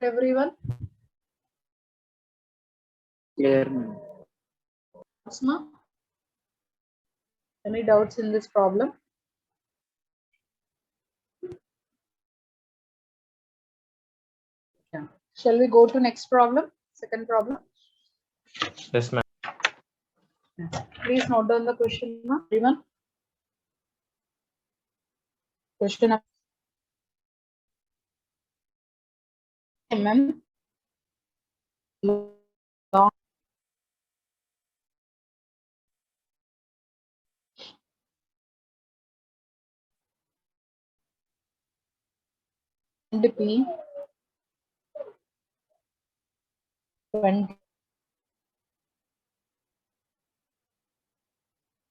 everyone? Clear. Asma? Any doubts in this problem? Yeah. Shall we go to next problem? Second problem. Yes, ma'am. Please note down the question, everyone. Question of long and P 20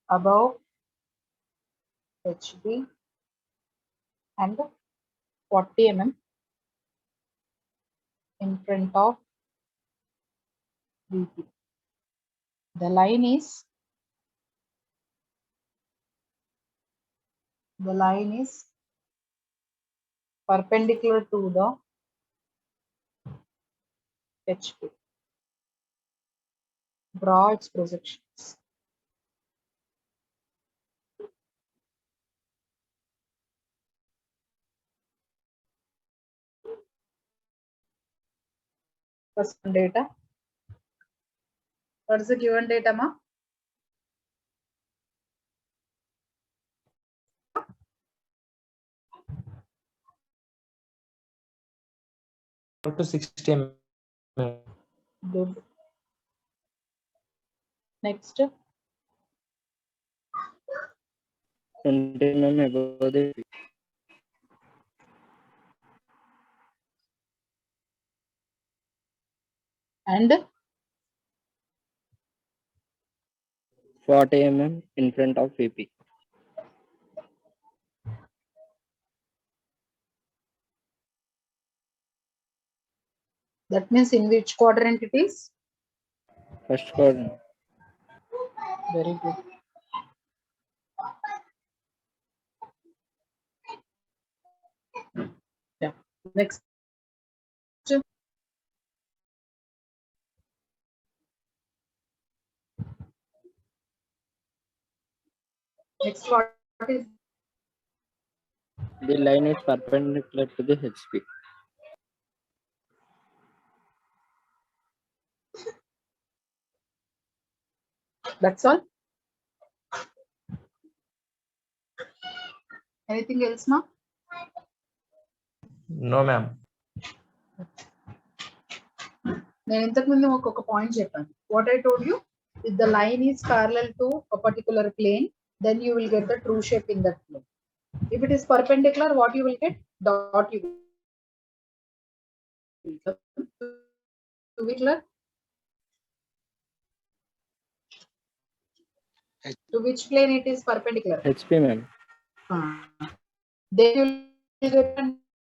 above HB and 40 mm in front of VP. The line is perpendicular to the HP. Draw its projections. First data. What is the given data, ma? Up to 60 mm. Good. Next. 20 mm above the And 40 mm in front of VP. that means in which quadrant it is? First quadrant. Very good. Yeah. Next. Next, what is The line is perpendicular to the HP. that's all? Anything else, ma? No, ma'am. నేను ఇంతకు ముందు ఒక point చెప్పాను. What I told you, if the line is parallel to a particular plane, then you will get the true shape in that plane. If it is perpendicular, what you will get? Dot you will get. To be clear? To which plane it is perpendicular? HP, ma'am. Then you will get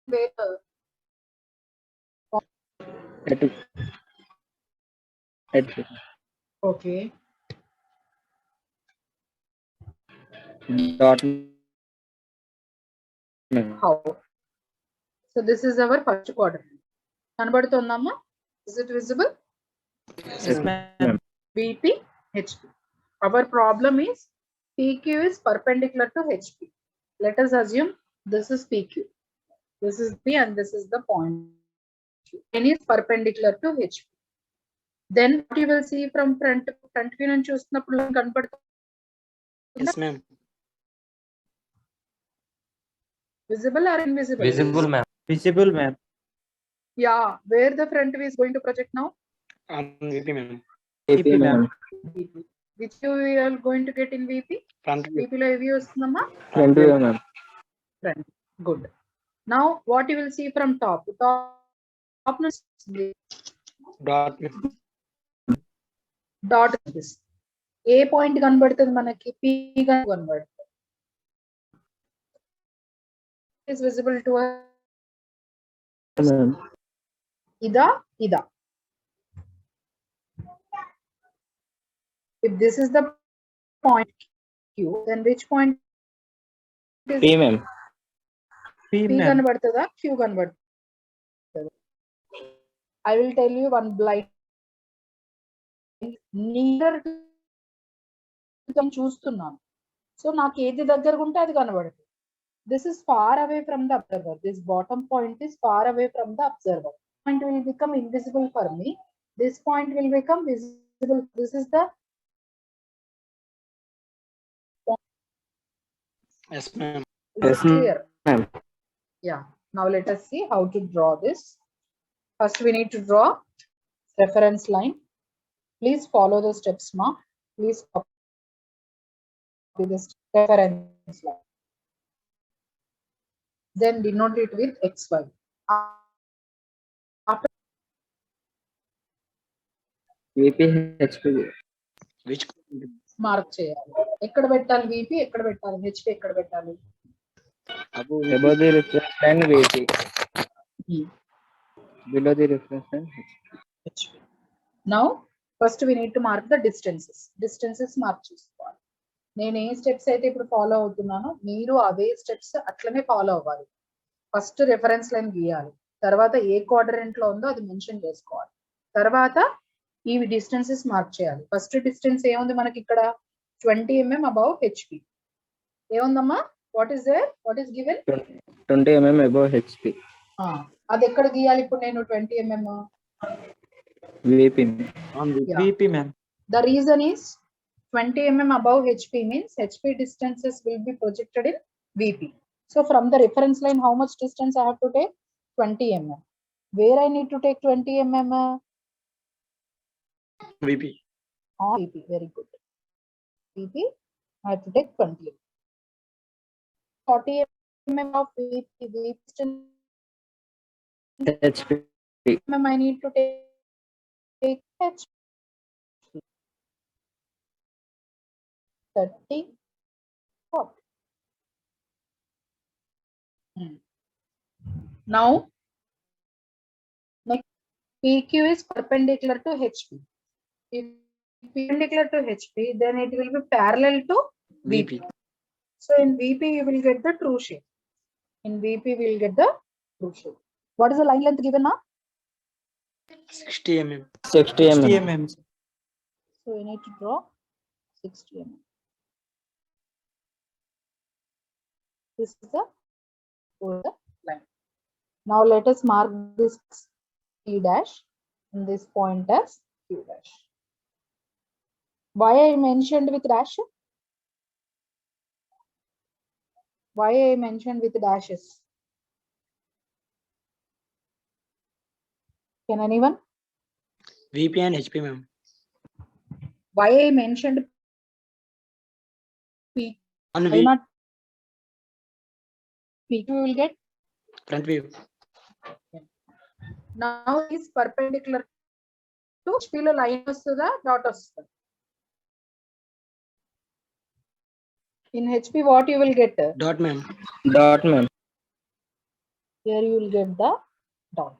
where HP. okay. Dot. Ma'am. How? So this is our first quadrant. కనబడుతుందమ్మా? Is it visible? Yes, ma'am. VP, HP. Our problem is PQ is perpendicular to HP. Let us assume this is PQ. This is P and this is the point. N is perpendicular to HP. Then what you will see from front view నుంచి చూస్తున్నప్పుడు కనబడుతుంది. Yes, ma'am. Visible or invisible? Visible, ma'am. Visible, ma'am. Yeah, where the front view is going to project now? VP, ma'am. VP, ma'am. VP. Which view we are going to get in VP? Front view. VP lo A view వస్తుందమ్మా? Front view, ma'am. Front. Good. Now what you will see from top? Top Dot. dot this. A point కనబడుతుంది మనకి? P కనబడుతుంది. Is visible to us. Ma'am. Ida. If this is the point Q, then which point is P, ma'am. P కనబడుతుందా? Q కనబడుతుందా? I will tell you one blind nearer చూస్తున్నాను. So నాకు ఏది దగ్గరగా ఉంటే అది కనబడుతుంది. This is far away from the observer. This bottom point is far away from the observer. Point will become invisible for me. This point will become visible. This is the Yes, ma'am. is Yes, it clear? ma'am. Yeah. Now let us see how to draw this. First we need to draw reference line. Please follow the steps, ma. Please copy this reference line. Then denote it with XY. After VP HP. Which mark చేయాలి. ఎక్కడ పెట్టాలి VP, ఎక్కడ పెట్టాలి HP, ఎక్కడ పెట్టాలి? Above the reference line VP. Below the reference line HP. Now first we need to mark the distances. Distances mark చేసుకోవాలి. నేను ఏ steps అయితే ఇప్పుడు ఫాలో అవుతున్నానో మీరు అవే స్టెప్స్ అట్లనే ఫాలో అవ్వాలి. ఫస్ట్ రెఫరెన్స్ లైన్ గీయాలి, తర్వాత ఏ క్వాడ్రంట్ లో ఉందో అది మెన్షన్ చేసుకోవాలి, తర్వాత ఈ డిస్టెన్సెస్ మార్క్ చేయాలి. ఫస్ట్ డిస్టెన్స్ ఏముంది మనకి ఇక్కడ 20 mm అబౌవ్ HP. ఏముందమ్మా? What is there? What is given? 20 mm above HP. అది ఎక్కడ గీయాలి ఇప్పుడు నేను 20 mm? VP. on Yeah. VP, ma'am. The reason is 20 mm above HP means HP distances will be projected in VP. So from the reference line, how much distance I have to take? 20 mm. Where I need to take 20 mm? VP. On VP. Very good. VP, I have to take 20. 40 mm of VP distance HP. mm I need to take HP. 30, 40. Now, next PQ is perpendicular to HP. If perpendicular to HP, then it will be parallel to VP. VP. So in VP, you will get the true shape. In VP, we will get the true shape. What is the line length given now? 60 mm. 60 mm. 60 mm. So we need to draw 60 mm. This is the line. Now let us mark this P dash and this point as Q dash. Why I mentioned with dash? Why I mentioned with dashes? Can anyone? VP and HP, ma'am. Why I mentioned P? On Why V. not PQ will get? Front view. Now is perpendicular to HP lo line vastuda dot vastuda. In HP what you will get? Dot, ma'am. Dot, ma'am. Here you will get the dot.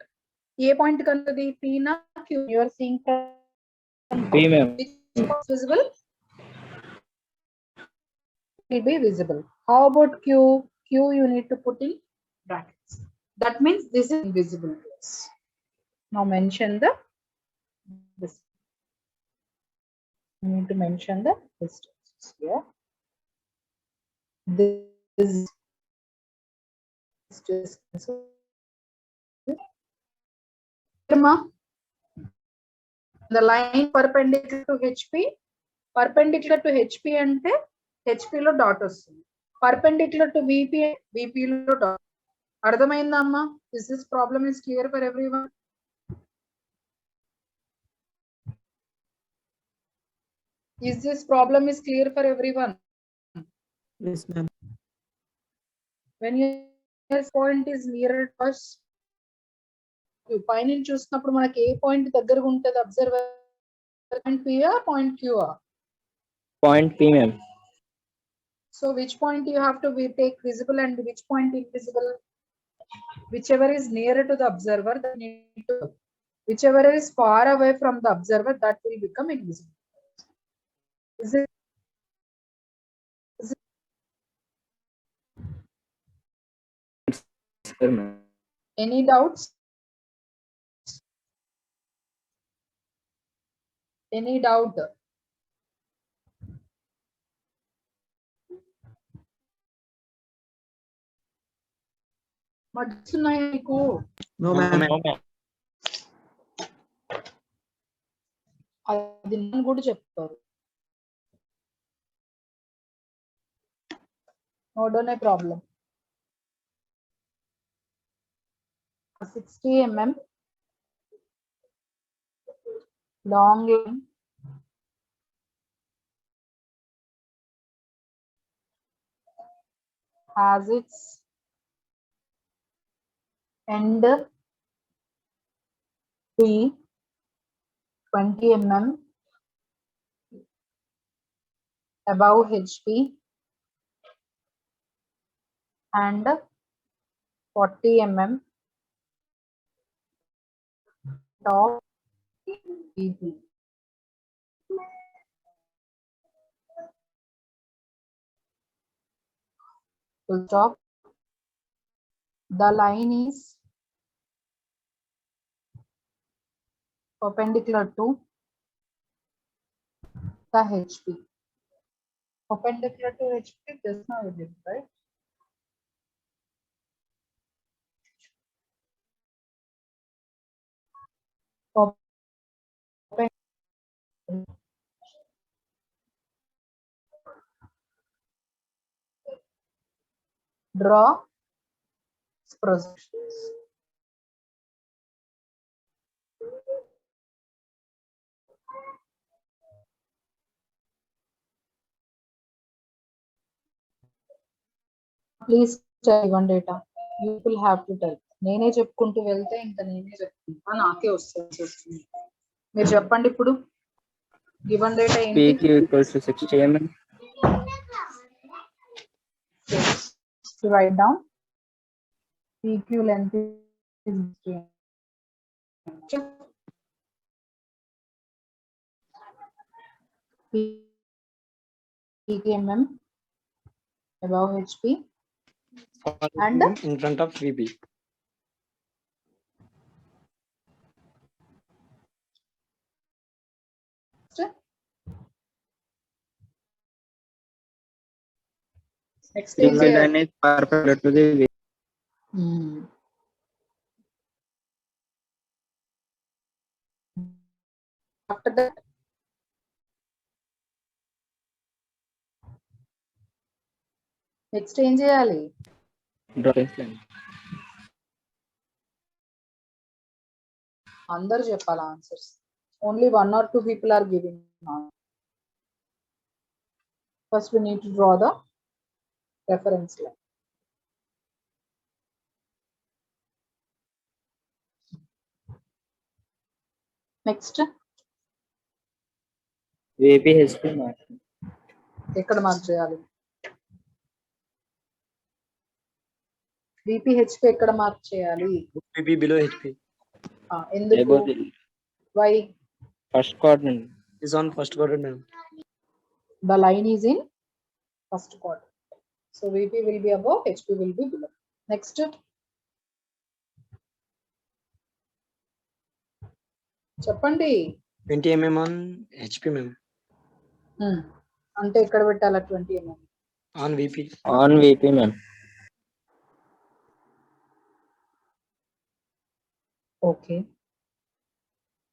A point kanadi P na Q. You are seeing from P, ma'am. which is visible? Will be visible. How about Q? Q you need to put in brackets. That means this is invisible place. Now mention this. You need to mention the distances here. This distance. The line perpendicular to HP. Perpendicular to HP ante HP లో dot వస్తుంది. Perpendicular to VP, VP లో dot. అర్థమైందా అమ్మా? Is this problem is clear for everyone? Is this problem is clear for everyone? Yes, ma'am. When your point is nearer to us, పైన చూసినప్పుడు మనకి ఏ point దగ్గరగా ఉంటుంది అబ్జర్వర్? పాయింట్ P ఆ పాయింట్ Q ఆ? Point P, ma'am. So which point you have to take visible and which point invisible? Whichever is nearer to the observer, that need to. Whichever is far away from the observer, that will become invisible. Is it? Sir, ma'am. Any doubts? Any doubt? మర్చున్నాయి మీకు No, ma'am. No, ma'am. అది నేను కూడా చెప్తారు. No problem. 60 mm long line has its end be 20 mm above HP and 40 mm top VP. Full stop. The line is perpendicular to the HP. Perpendicular to HP, this now it is, right? Draw projections. Please tell one data. You will have to tell. నేనే చెప్పుకుంటూ వెళ్తే ఇంకా నేనే చెప్తాను నాకే వస్తుంది. మీరు చెప్పండి ఇప్పుడు గివెన్ డేటా ఏంటి? PQ equals to 60 mm. To write down PQ length is 60 PQ mm above HP and in front of VP. PQ line is perpendicular to the VP. After that, next ఏం చేయాలి? Draw this line. అందరు చెప్పాలి answers. Only 1 or 2 people are giving. First we need to draw the reference line. Next, VP HP mark. ఎక్కడ mark చేయాలి? VP HP ఎక్కడ mark చేయాలి? VP below HP. ఎందుకు? Above the Why? first quadrant. Is on first quadrant, ma'am. The line is in first quadrant. So VP will be above, HP will be below. Next, చెప్పండి. 20 mm on HP, ma'am. అంటే ఎక్కడ పెట్టాలా 20 mm? On VP. On VP, ma'am. Okay.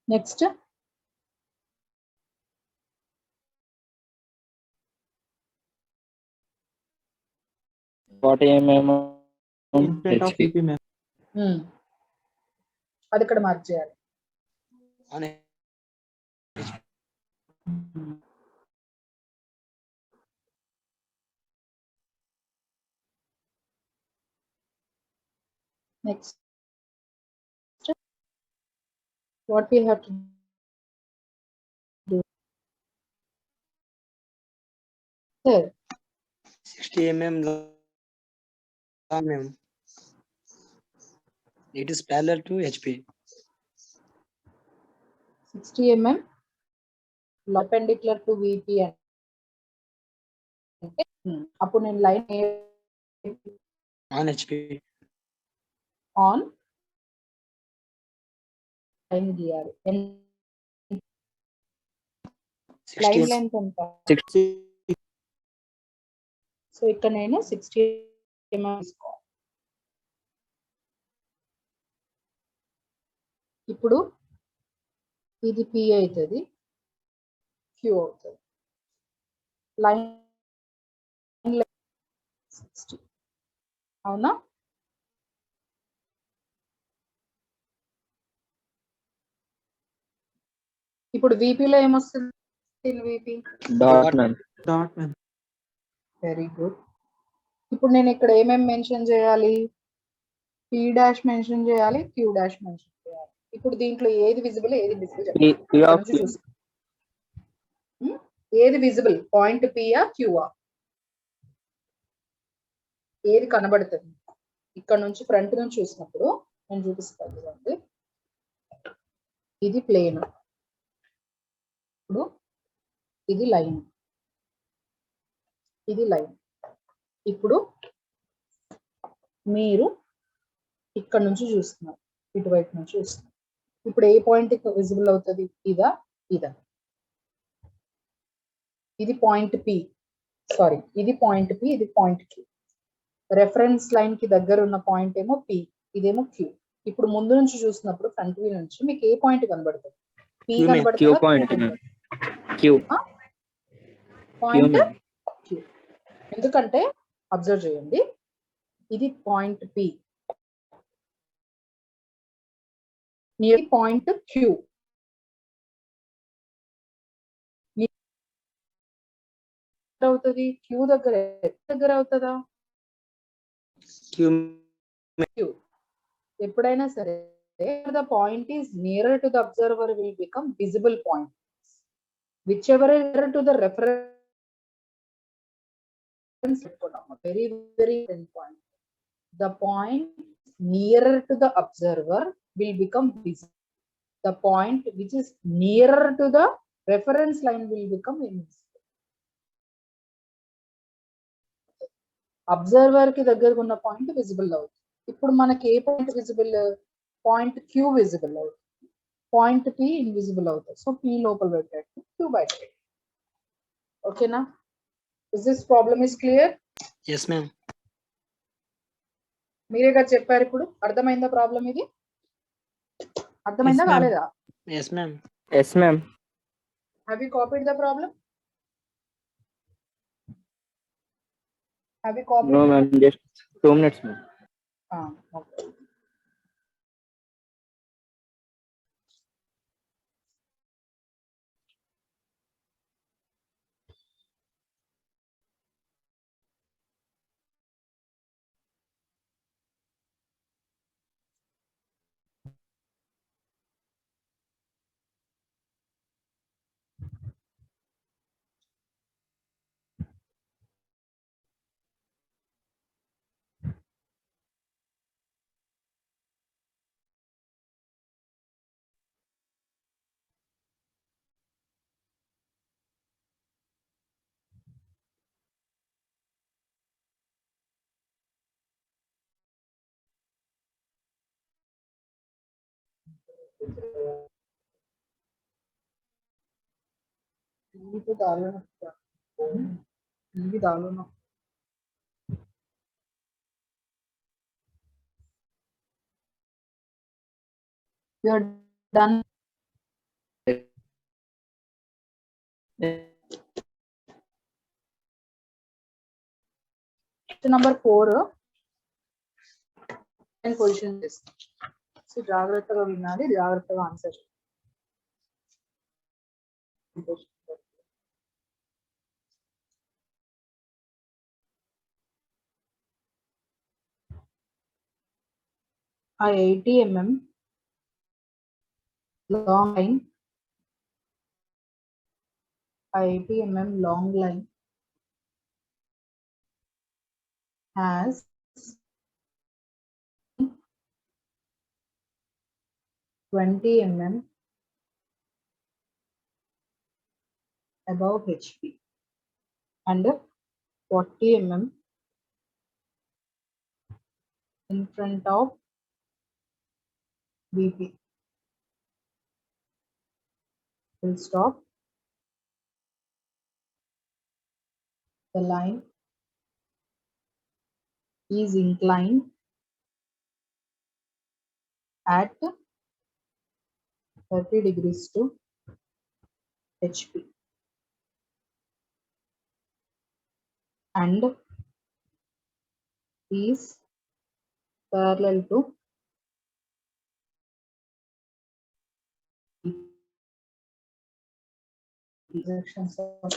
Next, Forty mm on In front of HP. VP, ma'am. అది ఇక్కడ mark చేయాలి. On Next, what we have to do? Sir, 60 mm long, ma'am. It is parallel to HP. 60 mm perpendicular to VP అంటే అప్పుడు నేను line On HP. On line గీయాలి. Line 60 length ఎంత? 60. So ఇక్కడ నేను 60 mm తీసుకోవాలి. ఇప్పుడు ఇది P అవుతుంది, Q అవుతుంది. లైన్ 60 అవునా? ఇప్పుడు VP లో ఏమొస్తుంది? VP Dot, ma'am. Dot, ma'am. Very good. ఇప్పుడు నేను ఇక్కడ ఏమేమి మెన్షన్ చేయాలి? P' మెన్షన్ చేయాలి, Q' మెన్షన్ చేయాలి. ఇప్పుడు దీంట్లో ఏది విజిబుల్, ఏది విజిబుల్ P of Q. ఏది విజిబుల్? పాయింట్ Pయా Qయా? ఏది కనబడుతుంది? ఇక్కడ నుంచి ఫ్రంట్ నుంచి చూసినప్పుడు నేను చూపిస్తాను చూడండి. ఇది ప్లేన్, ఇప్పుడు ఇది లైన్, ఇది లైన్. ఇప్పుడు మీరు ఇక్కడ నుంచి చూస్తున్నారు, ఇటువైపు నుంచి చూస్తున్నారు. ఇప్పుడు ఏ పాయింట్ విజిబుల్ అవుతుంది? ఇదా ఇదా? ఇది పాయింట్ P, సారీ ఇది పాయింట్ P, ఇది పాయింట్ Q. రెఫరెన్స్ లైన్ కి దగ్గర ఉన్న పాయింట్ ఏమో P, ఇదేమో Q. ఇప్పుడు ముందు నుంచి చూసినప్పుడు ఫ్రంట్ వ్యూ నుంచి మీకు ఏ పాయింట్ కనబడుతుంది? P Q, ma'am. Q point, ma'am. Q. Point ma'am. Q. ఎందుకంటే అబ్జర్వ్ చేయండి, ఇది point P, near point Q. అవుతుంది Q దగ్గర అవుతుందా? Q. Q. ఎప్పుడైనా సరే the point is nearer to the observer will become visible point. Whichever is nearer to the reference, very important point. The point nearer to the observer will become visible. The point which is nearer to the reference line will become invisible. Observer కి దగ్గరగా ఉన్న point visible అవుతుంది. ఇప్పుడు మనకి ఏ point visible? Point Q visible అవుతుంది, point P invisible అవుతుంది. So P లోపల పెట్టేట్టు, Q బయట పెట్టు. ఓకేనా? Is this problem is clear? Yes, ma'am. మీరేగా చెప్పారు, ఇప్పుడు అర్థమైందా ప్రాబ్లం? ఇది అర్థమైందా Yes, ma'am. కాలేదా? Yes, ma'am. Yes, ma'am. Have you copied the problem? Have you copied? No, ma'am. Just 2 minutes, ma'am. Okay. TV डालो ना, टीवी डालो ना. You're done. Number 4 and position this. So జాగ్రత్తగా వినాలి, జాగ్రత్తగా ఆన్సర్. ఆ 80 mm long line, a 80 mm long line has 20 mm above HP and 40 mm in front of VP. Full stop. The line is inclined at 30 degrees to HP and is parallel to intersections of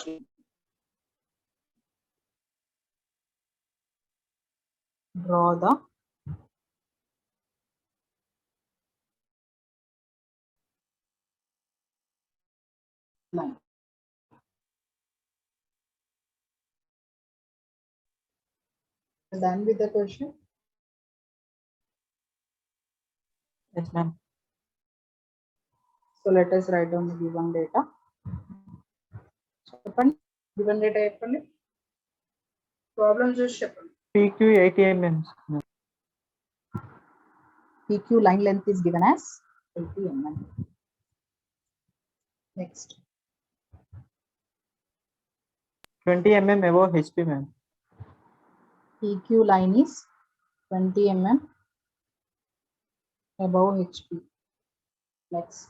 draw the line. Done with the question? Yes, ma'am. So let us write down the given data. చెప్పండి given data చెప్పండి. Problem చూసి చెప్పండి. PQ 80 mm. PQ line length is given as 80 mm. Next. 20 mm above HP, ma'am. PQ line is 20 mm above HP. Next.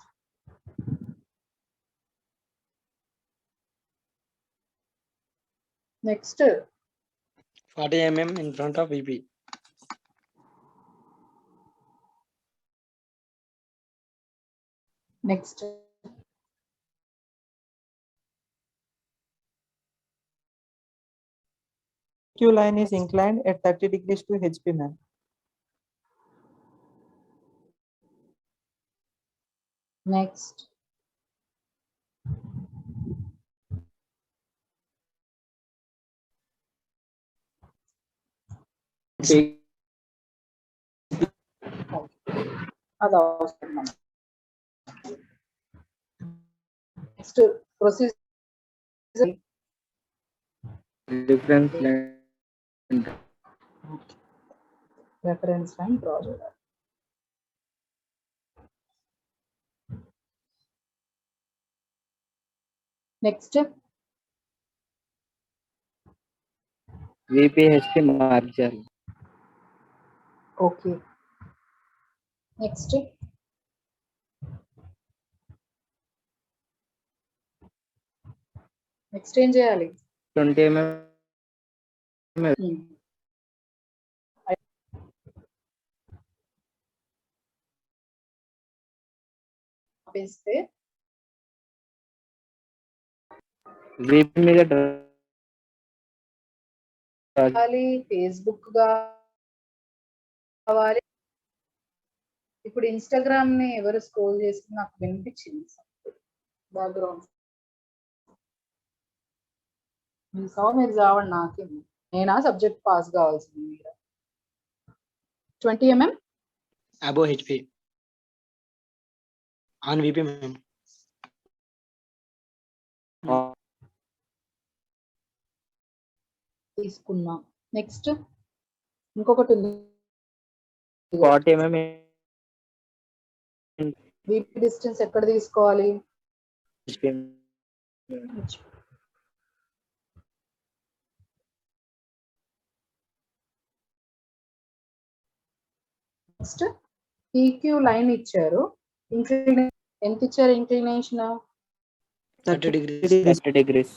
Next. 40 mm in front of VP. Next. PQ line is inclined at 30 degrees to HP, ma'am. Next. అది అవసరం మనకి. Next procedure. Difference line. Reference line draw చేయాలి. Next. VP HP mark చేయాలి. Okay. Next. Next ఏం చేయాలి? 20 mm. ఆపేస్తే VP మీద కావాలి, ఫేస్బుక్ కావాలి. ఇప్పుడు ఇన్స్టాగ్రామ్ ని ఎవరు స్క్రోల్ చేసి నాకు వినిపించింది బ్యాక్గ్రౌండ్. మీ సౌండ్ మీరు చావండి, నాకే నేనా సబ్జెక్ట్ పాస్ కావాల్సింది మీరు. 20 mm Above HP. On VP, ma'am. తీసుకున్నా. నెక్స్ట్ ఇంకొకటి ఉంది. 40 mm. వీపీ డిస్టెన్స్ ఎక్కడ తీసుకోవాలి? HP. నెక్స్ట్ PQ లైన్ ఇచ్చారు. ఎంత ఇచ్చారు? Inclination 30 degrees. 30 degrees.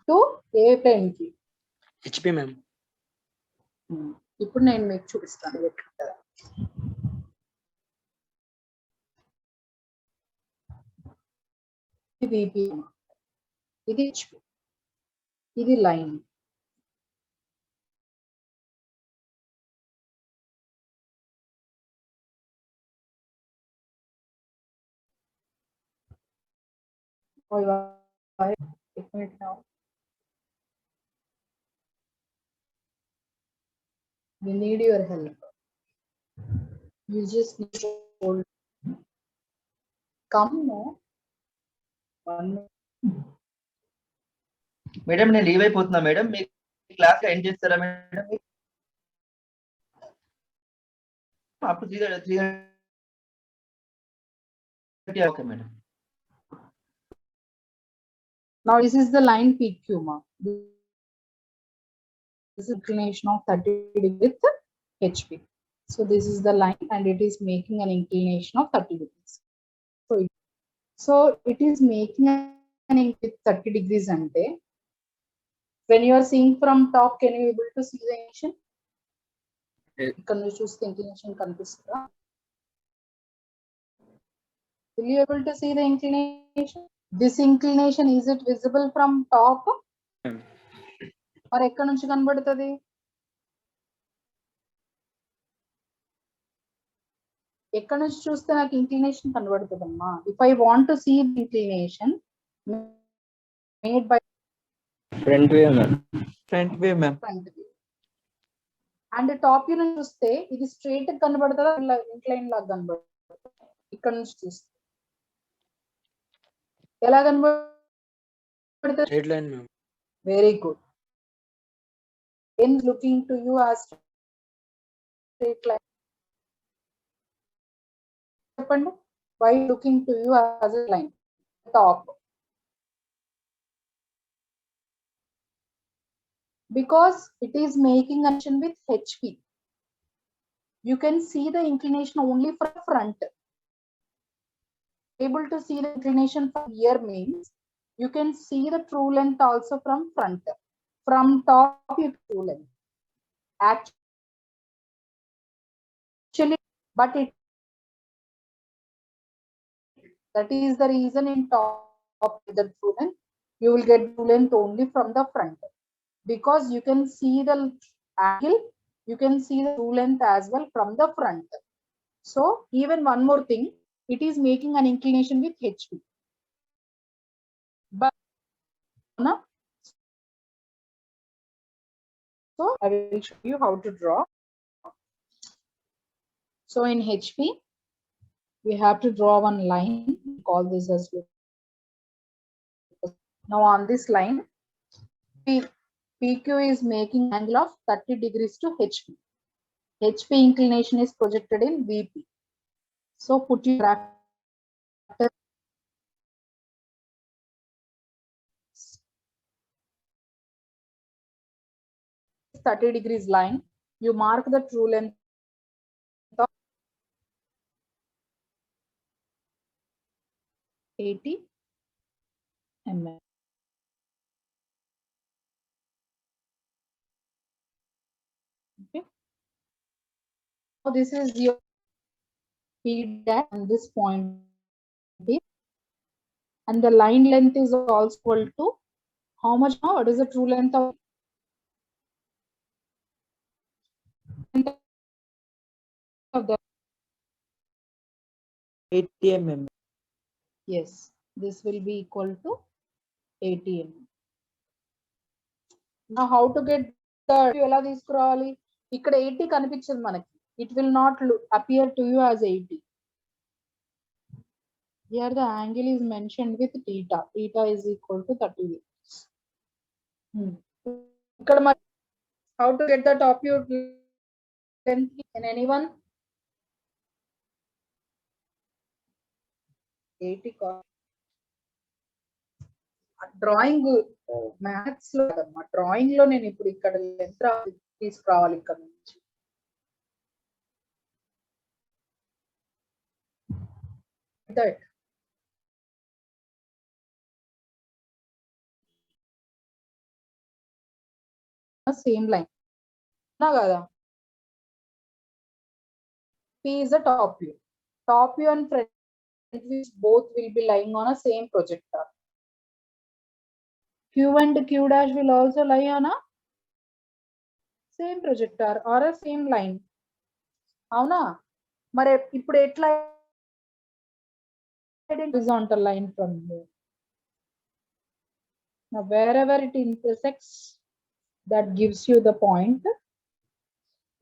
To a plane కి? HP, ma'am. ఇప్పుడు నేను మీకు చూపిస్తాను ఎట్లా. ఇది VP, ఇది HP, ఇది లైన్. एक minute now. We need your help. You just need to hold. Come now. One minute. Madam నేను లీవ్ అయిపోతున్నా మేడం, మీ క్లాస్ ఎండ్ చేస్తారా మేడం? అప్పుడు 3:30. Okay madam. Now this is the line PQ, ma. This is inclination of 30 degrees with HP. So this is the line and it is making an inclination of 30 degrees. So it is making an inclination with 30 degrees and when you are seeing from top, can you able to see the inclination? Can you choose the inclination? Will you able to see the inclination? This inclination, is it visible from top? Or ekkada nunchi kanabadutadi? Ekkada nunchi chuste naaku inclination kanabadutadamma. If I want to see the inclination made by Front view, ma'am. Front view, ma'am. front view. And top view నుంచి చూస్తే ఇది straight కనబడుతుందా ఇలా incline లాగా కనబడుతుందా? ఇక్కడ నుంచి చూస్తే ఎలా కనబడుతుంది? Straight line, ma'am. Very good. In looking to you as straight line. చెప్పండి. Why looking to you as a line? Top. Because it is making action with HP. You can see the inclination only from front. Able to see the inclination from here means you can see the true length also from front. From top, you true length. Actually, but it that is the reason in top the true length you will get true length only from the front. Because you can see the angle, you can see the true length as well from the front. So even one more thing, it is making an inclination with HP. But no? So I will show you how to draw. So in HP, we have to draw one line, call this as well. Now on this line, PQ is making angle of 30 degrees to HP. HP inclination is projected in VP. So put your graph 30 degrees line. You mark the true length of 80 mm. Okay. So this is your P dash and this point B. And the line length is also equal to how much now? What is the true length of the 80 mm. yes, this will be equal to 80 mm. Now how to get the ఎలా తీసుకురావాలి? ఇక్కడ 80 కనిపించదు మనకి. It will not appear to you as 80. Here the angle is mentioned with theta. Theta is equal to 30 degrees. ఇక్కడ మరి how to get the top view length in anyone? 80 drawing maths లో మా drawing లో నేను ఇప్పుడు ఇక్కడ length తీసుకురావాలి ఇక్కడ నుంచి. That same line నా కదా? P is the top view. Top view and front view both will be lying on a same projector. Q and Q dash will also lie on a same projector or a same line. అవునా? మరి ఇప్పుడు ఎట్లా horizontal line from here? Now wherever it intersects, that gives you the point.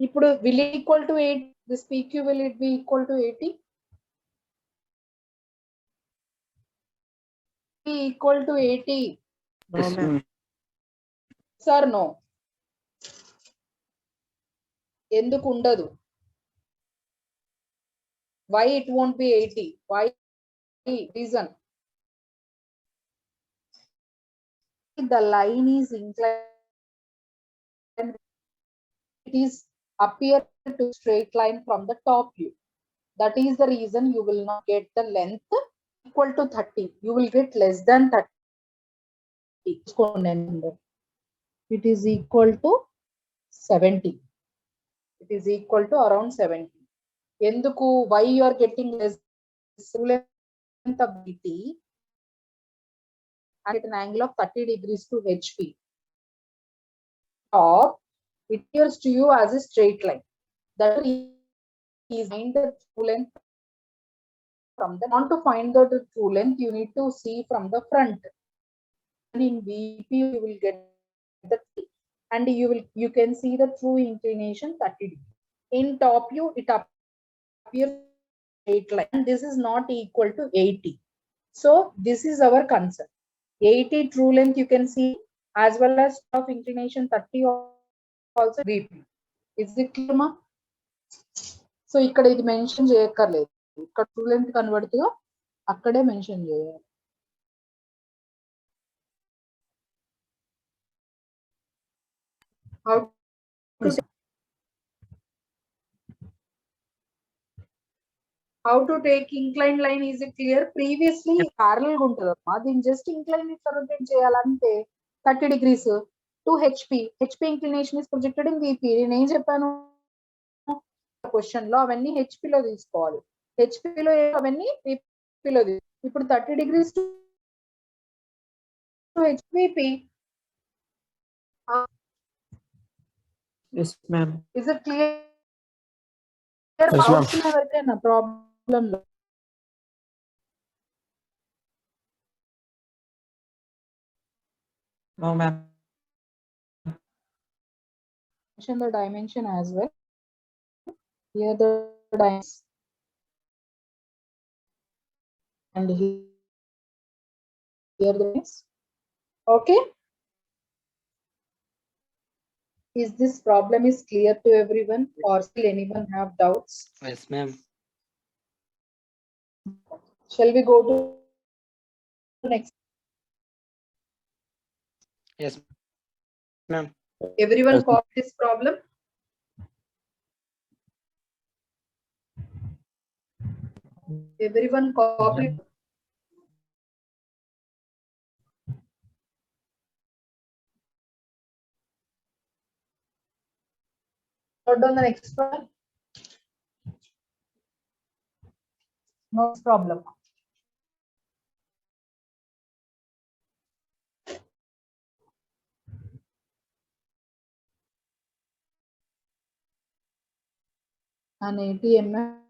ఇప్పుడు will it equal to 8? This PQ, will it be equal to 80? Be equal to 80? No, ma'am. Sir, no. ఎందుకు ఉండదు? Why it won't be 80? Why? Reason. The line is inclined it is appear to straight line from the top view. That is the reason you will not get the length equal to 30. You will get less than 30. It is equal to 70. It is equal to around 70. Enduku, why you are getting less length of BT at an angle of 30 degrees to HP. Top, it appears to you as a straight line. That is find the true length from the. Want to find the true length, you need to see from the front. And in VP, you will get the and you can see the true inclination 30 degrees. In top view, it appears straight line. And this is not equal to 80. So this is our concern. 80 true length you can see as well as of inclination 30 also VP. Is it clear, ma? So ఇక్కడ ఇది mention చేయక్కర్లేదు, ఇక్కడ true length కనబడుతుందో అక్కడే mention చేయాలి. How to take inclined line, is it clear? Previously parallel గా ఉంటుందమ్మా, దీన్ని just incline ఇట్లా రొటేట్ చేయాలంటే 30 degrees to HP. HP inclination is projected in VP. నేను ఏం చెప్పాను క్వశ్చన్ లో, అవన్నీ HP లో తీసుకోవాలి. HP లో అవన్నీ VP లో తీసుకోవాలి. ఇప్పుడు 30 degrees to HVP. Yes, ma'am. Is it clear? Yes, ma'am. అవుతున్న ఎవరికైనా ప్రాబ్లం లో No, ma'am. mention the dimension as well. Here the dimension and here the dimension. Okay. Is this problem is clear to everyone, or still anyone have doubts? Yes, ma'am. Shall we go to next? Yes, ma'am. Everyone Yes, caught this problem? Everyone copied. Note on the next one. No problem. An 80 mm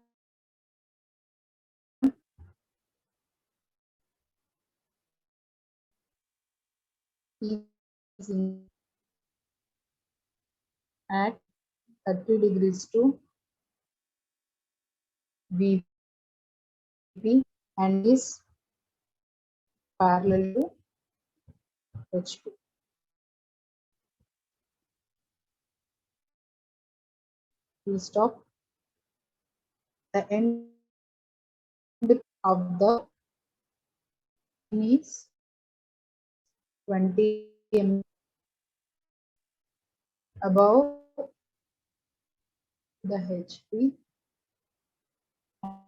is at 30 degrees to VP and is parallel to HP. Full stop. The end of the is 20 mm above the HP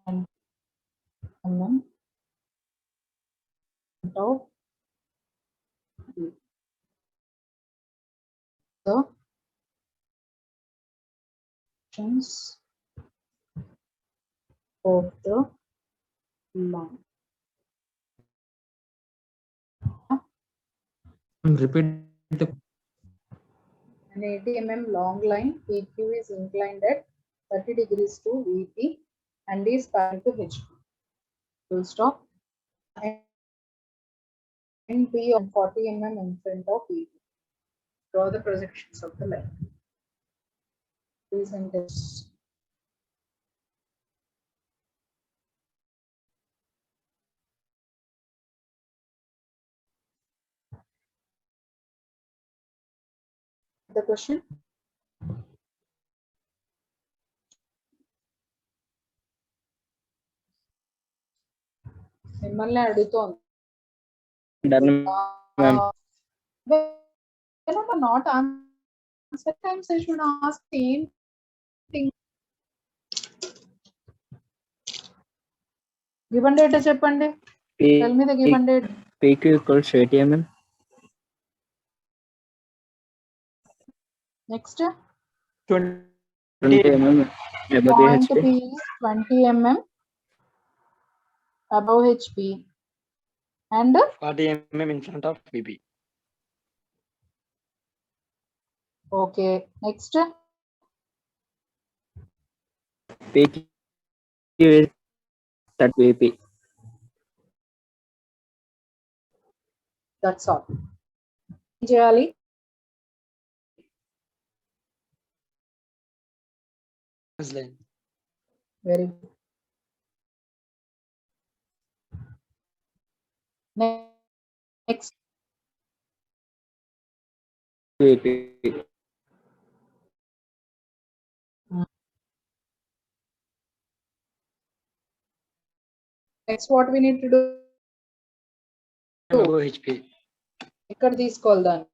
and mm of the sections of the line. Repeat the An 80 mm long line PQ is inclined at 30 degrees to VP and is parallel to HP. Full stop. And P on 40 mm in front of VP. Draw the projections of the line. Please enter. The question? మిమ్మల్ని అడుగుతోంది. Done, ma'am. Whenever not Sometimes I should ask same thing. Given data చెప్పండి. Tell me the given data. PQ equals 80 mm. Next, 20 mm above point HP. P is 20 mm above HP and 40 mm in front of VP. okay. Next, PQ is 30 VP. that's all. ఏం చేయాలి? Line. Very good. Next, VP. next what we need to do? Above HP. ఇక్కడ తీసుకోవాలి దాన్ని.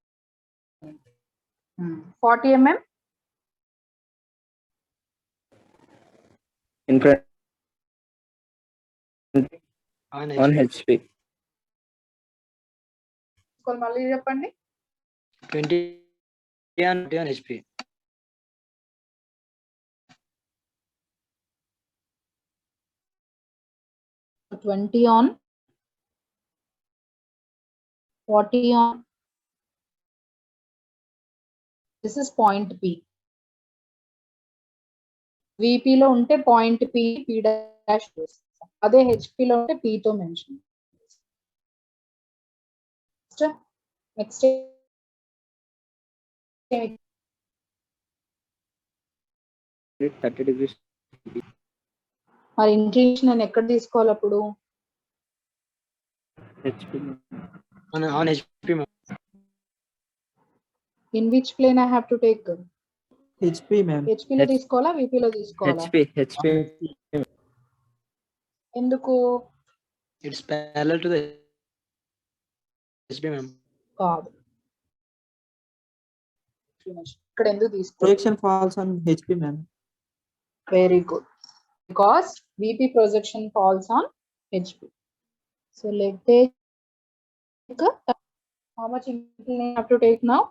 40 mm In front On on HP. HP. తీసుకోవాలి. మళ్ళీ చెప్పండి. 20 on HP. So 20 on 40 on. This is point P. VP లో ఉంటే పాయింట్ P డాష్ అదే HP లో ఉంటే P తో మెన్షన్. Next 30 degrees. మరి ఇంక్లినేషన్ నేను ఎక్కడ తీసుకోవాలి అప్పుడు? HP. On HP. In which plane I have to take? HP, ma'am. HP లో తీసుకోవాలా VP లో తీసుకోవాలా? HP. ఎందుకు? It's parallel to the HP, ma'am. కాదు. ఇక్కడ ఎందుకు తీసుకోవాలి? Projection falls on HP, ma'am. Very good. Because VP projection falls on HP. So let's take how much inclination I have to take now?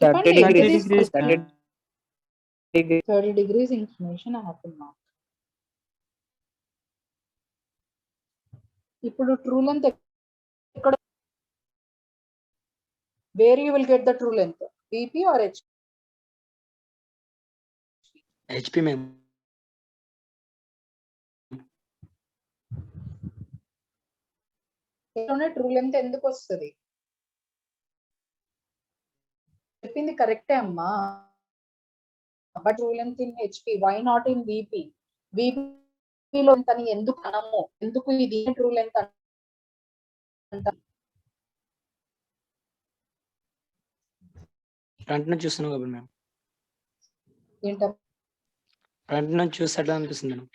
30 చెప్పండి, ఎంత degrees. తీసుకోవాలి? 30 degrees. 30 degrees inclination I have to mark. ఇప్పుడు true length ఎక్కడ? Where you will get the true length? VP or HP? HP, ma'am. True length ఎందుకు వస్తుంది? చెప్పింది కరెక్టే అమ్మా, but true length in HP, why not in VP? VP లో అని ఎందుకు అనము? ఎందుకు ఇది ట్రూ లెంత్ అంట? ఫ్రంట్ నుంచి చూస్తున్నాం కాబట్టి మ్యామ్. ఏంట ఫ్రంట్ నుంచి చూసేట్లా అనిపిస్తుంది madam.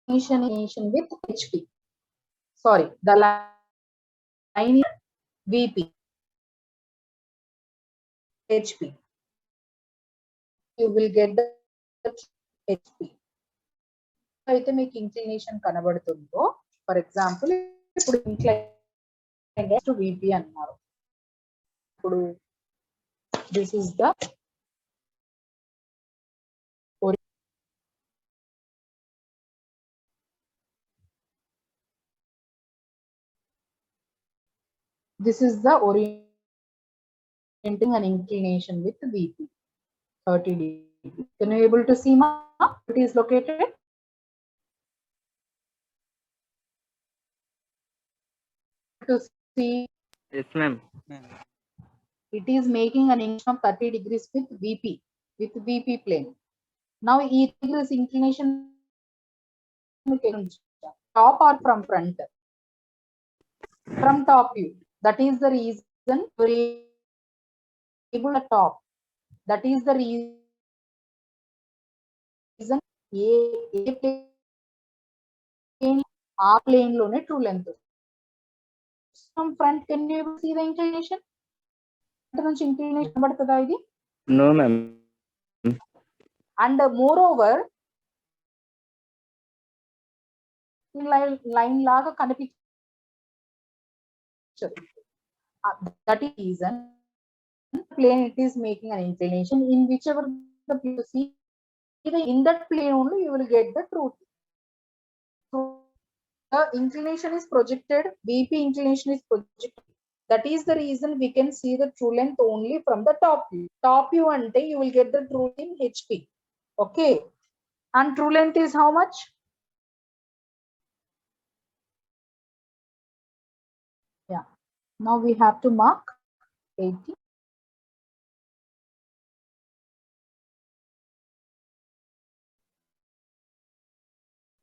inclination with HP. Sorry, the line is VP, HP. You will get the HP. అయితే మీకు ఇంక్లినేషన్ కనబడుతుందో, ఫర్ ఎగ్జాంపుల్ ఇప్పుడు ఇంక్లైన్ టు VP అన్నారు. ఇప్పుడు this is the orienting and inclination with VP 30 degrees. Can you able to see ma? It is located. To see, Yes, ma'am. it is making an inclination of 30 degrees with VP plane. Now E degrees inclination top or from front? From top view. That is the reason you're able at top. That is the reason A plane, ఆ plane లోనే true length. from front, can you able to see the inclination? Inclination కనబడుతుందా ఇది? No, ma'am. And moreover, line లాగా కనిపించదు. That is reason plane it is making an inclination in whichever the plane you see, in that plane only you will get the truth. So the inclination is projected, VP inclination is projected. That is the reason we can see the true length only from the top view. Top view ante you will get the true in HP. Okay. And true length is how much? Yeah. Now we have to mark 80.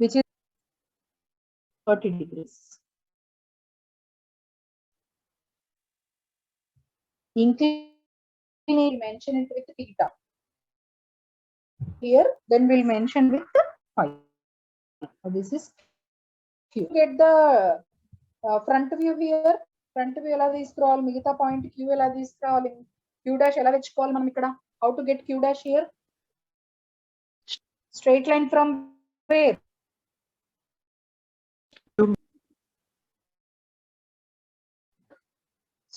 Which is 30 degrees. Inclination, mention it with theta. Here, then we'll mention with phi. This is Q. Get the front view here. Front view ఎలా తీసుకోవాలి, మిగతా point Q ఎలా తీసుకోవాలి, Q dash ఎలా తెచ్చుకోవాలి మనం ఇక్కడ? How to get Q dash here? Straight line from where?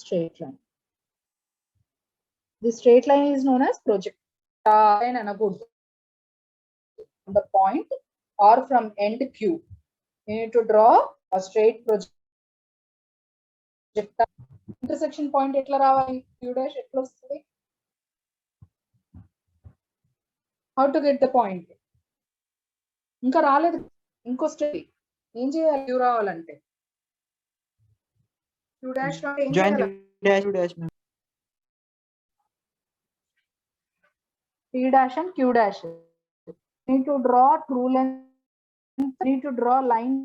Straight line. The straight line is known as projectile and a good. The point or from end Q. You need to draw a straight projectile. Intersection point etla రావాలి, Q dash etla వస్తుంది? How to get the point? ఇంకా రాలేదు, ఇంకో step. ఏం చేయాలి Q రావాలంటే? Q dash లో ఏం Join చేయాలి? dash to dash, ma'am. P dash and Q dash. Need to draw true length. Need to draw line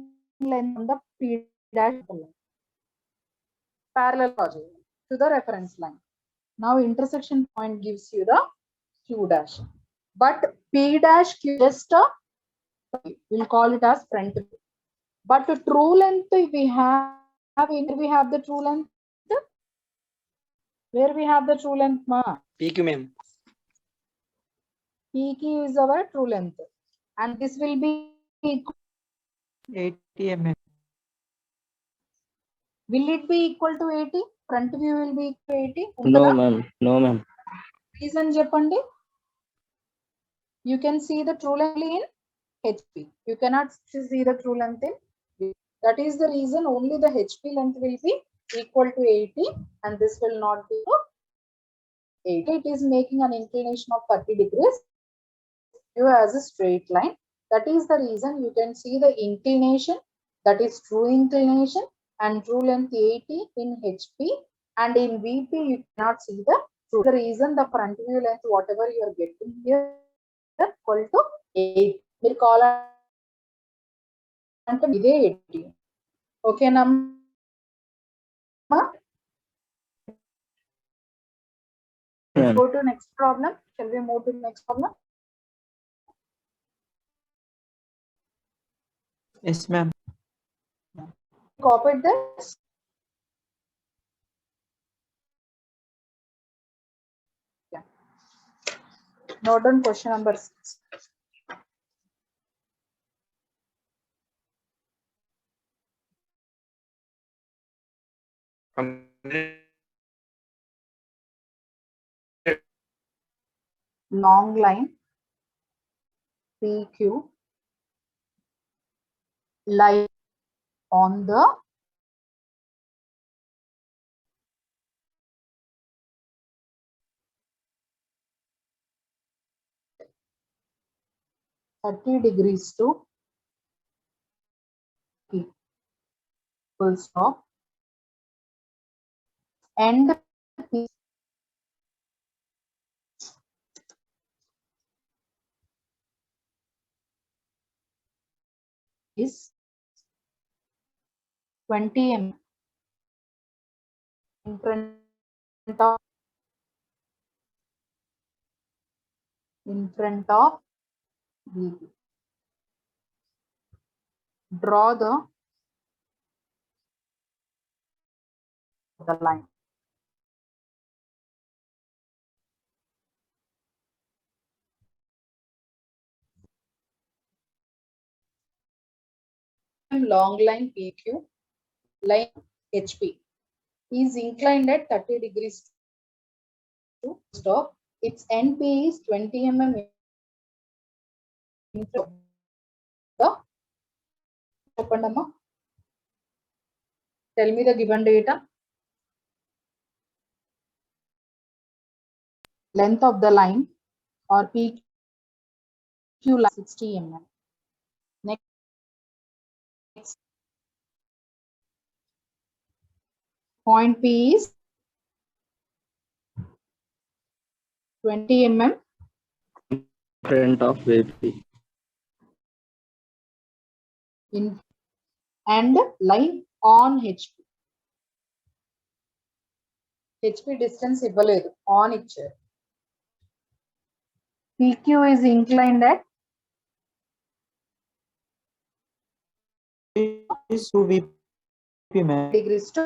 length on the P dash parallel to the reference line. Now intersection point gives you the Q dash. But P dash Q just we'll call it as front view. But the true length we have the true length. Where we have the true length, ma? PQ, ma'am. PQ is our true length, and this will be equal. 80 mm. Will it be equal to 80? Front view will be equal to 80. No, ma'am. No, ma'am. Reason చెప్పండి. You can see the true length in HP. You cannot see the true length in V. That is the reason only the HP length will be equal to 80 and this will not be 80. It is making an inclination of 30 degrees. You as a straight line. That is the reason you can see the inclination, that is true inclination, and true length 80 in HP, and in VP you cannot see the true. The reason the front view length whatever you are getting here equal to 8. We call it 80. Okay, Ma'am. go to next problem. Shall we move to the next problem? Yes, ma'am. Copy this. Yeah. Note down question number 6. Long line PQ lie on the (30° to P. Full stop. End P is 20 mm in front of VP. Draw the the line. Long line PQ, line HP is inclined at 30 degrees to stop. Its NP is 20 mm into the tell me the given data. Length of the line or PQ line 60 mm. Next point P is 20 mm Front of VP. in and line on HP. HP distance ఇవ్వలేదు on ఇచ్చారు. PQ is inclined at is to VP, ma'am. degrees to.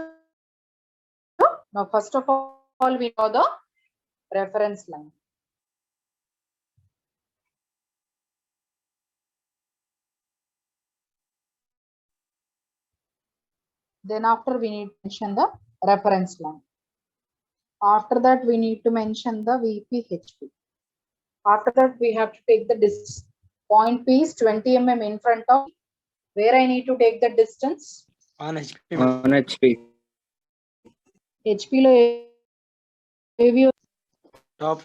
Now first of all we know the reference line. Then after we need to mention the reference line. After that we need to mention the VP HP. After that we have to take the distance. Point P is 20 mm in front of where I need to take the distance. On HP ma'am. On HP. HP లో ఏ view Top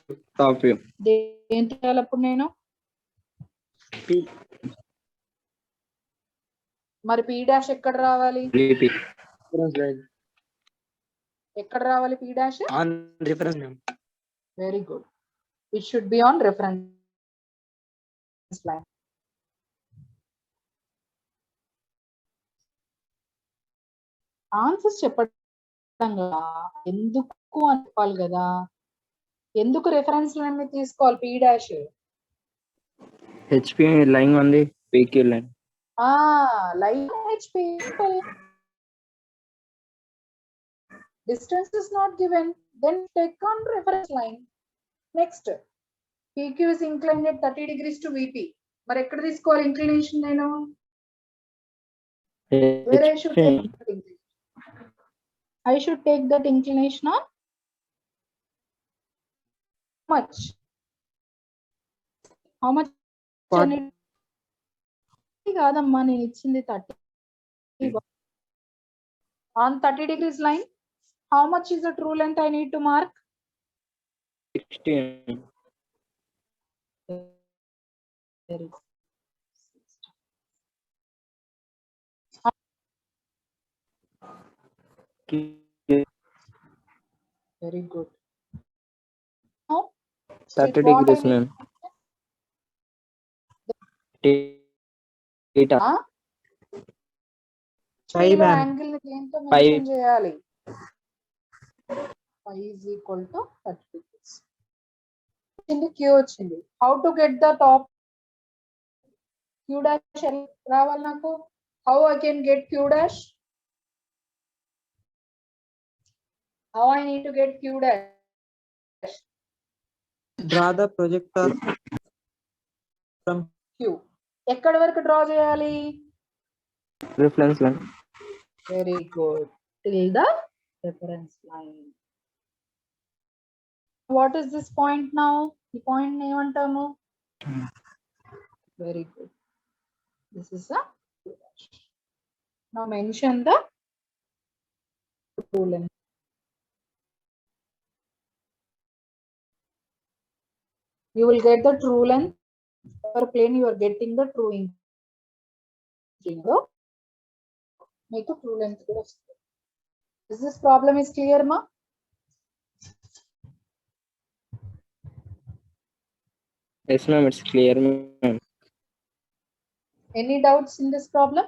view. దేంతో చేయాలప్పుడు నేను P మరి P dash ఎక్కడ రావాలి? VP. reference line. ఎక్కడ రావాలి P dash? On reference ma'am. Very good. It should be on reference line. Answers చెప్పడం కదా, ఎందుకు అని చెప్పాలి కదా. ఎందుకు రెఫరెన్స్ లైన్ తీసుకోవాలి P dash? HP line on the PQ line. Line HP. Distance is not given, then take on reference line. Next, PQ is inclined at 30 degrees to VP. మరి ఎక్కడ తీసుకోవాలి inclination నేను? Where I should take that inclination? I should take that inclination on much? How much? కాదమ్మా నేను ఇచ్చింది 30. On 30 degrees line, how much is the true length I need to mark? 60 mm. Very good. Very good. Now, 30 what I degrees need- ma'am. Theta. Five, ma'am. Angle ని దేంతో Five. Mention చేయాలి? Phi is equal to 30 degrees. వచ్చింది Q వచ్చింది. How to get the top? Q dash రావాలి నాకు. How I can get Q dash? How I need to get Q dash? Draw the projector from Q. ఎక్కడి వరకు draw చేయాలి? Reference line. Very good. Till the reference line. What is this point now? The point ఏమంటాము? Very good. This is a Q dash. Now mention the true length. You will get the true length per plane. You are getting the true inclination. Make a true length కూడా వస్తుంది. Is this problem is clear, ma? Yes ma'am, it's clear ma'am. Any doubts in this problem?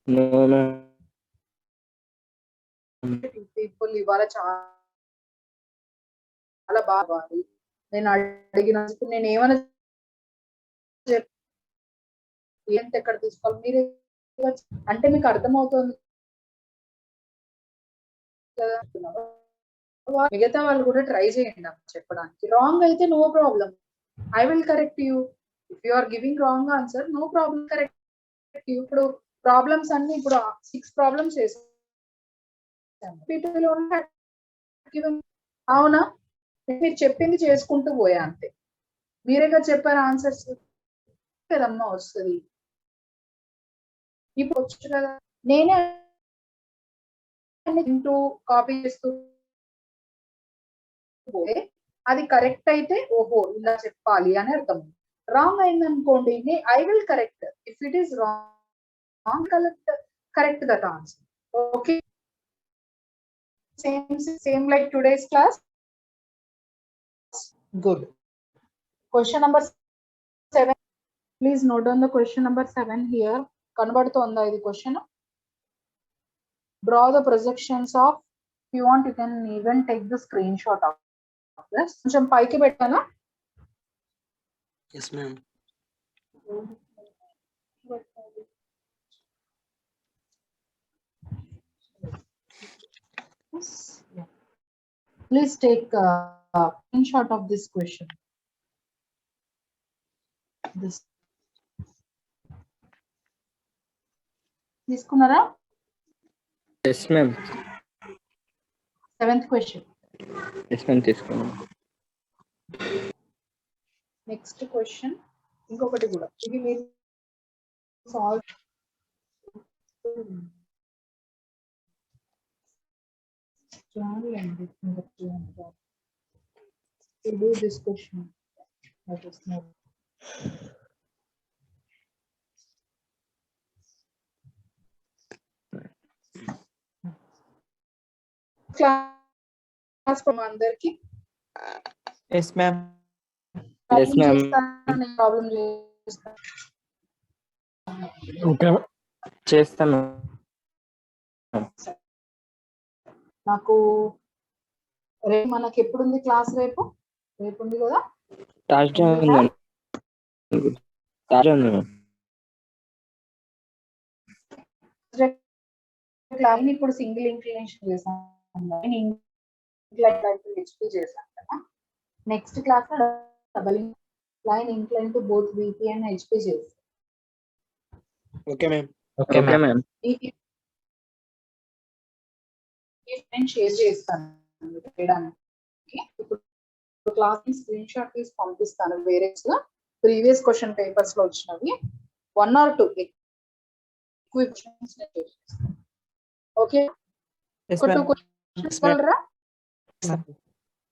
No ma'am. People ఇవాళ చాలా బాగా నేను అడిగిన నేను ఏమైనా ఏంటి ఎక్కడ తీసుకోవాలి మీరు అంటే మీకు అర్థమవుతుంది మిగతా వాళ్ళు కూడా ట్రై చేయండి నాకు చెప్పడానికి. రాంగ్ అయితే no problem, I will correct you. If you are giving wrong answer, no problem, correct. ఇప్పుడు ప్రాబ్లమ్స్ అన్ని ఇప్పుడు 6 ప్రాబ్లమ్స్ చేసాం. అవునా, మీరు చెప్పింది చేసుకుంటూ పోయా అంతే. మీరేగా చెప్పారు ఆన్సర్స్ కదమ్మా వస్తుంది. ఇప్పుడు వచ్చు కదా, నేనే కాపీ చేస్తూ పోతే అది కరెక్ట్ అయితే ఓహో ఇలా చెప్పాలి అని అర్థం. రాంగ్ అయింది అనుకోండి, I will correct. If it is wrong, correct that answer. Okay, same like today's class. Good. Question number 7. Please note down the question number 7 here. కనబడుతోందా ఇది question? Draw the projections of, if you want you can even take the screenshot of this. కొంచెం పైకి పెట్టానా? Yes, ma'am. Yeah. Please take a screenshot of this question. This. తీసుకున్నారా? Yes, ma'am. 7th question. Yes, ma'am. తీసుకున్నాను. Next question ఇంకొకటి కూడా, ఇది మీరు solve చేయాలండి. To do this question, that is not. Class from అందరికి Yes, ma'am. Yes, ma'am. Problem చేస్తా. Okay. చేస్తాను. నాకు రేపు మనకి ఎప్పుడు ఉంది క్లాస్? రేపు ఉంది కదా? థర్స్డే ఉందండి. థర్స్డే ఉంది ma'am. క్లాస్ ఇప్పుడు సింగిల్ ఇంక్లినేషన్ చేసాం, హెచ్పి చేశాను కదా. నెక్స్ట్ క్లాస్ లో double line incline to both VP and HP చేస్తాం. Okay, ma'am. Okay, ma'am. నేను షేర్ చేస్తాను చేయడానికి. ఇప్పుడు క్లాస్ ని స్క్రీన్ షాట్ తీసి పంపిస్తాను. వేరే ప్రీవియస్ క్వశ్చన్ పేపర్స్ లో వచ్చినవి 1 or 2 ఎక్కువ క్వశ్చన్స్ చేస్తాను. ఓకే, Yes, ఒక 2 ma'am. క్వశ్చన్స్ కలరా?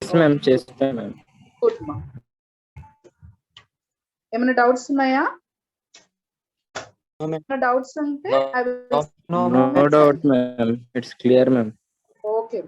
Yes, ma'am. చేస్తాను ma'am. గుడ్ మా. ఏమైనా డౌట్స్ ఉన్నాయా? No, ma'am. ఏమైనా డౌట్స్ ఉంటే No. I will- No, No doubt ma'am. It's clear ma'am. Okay.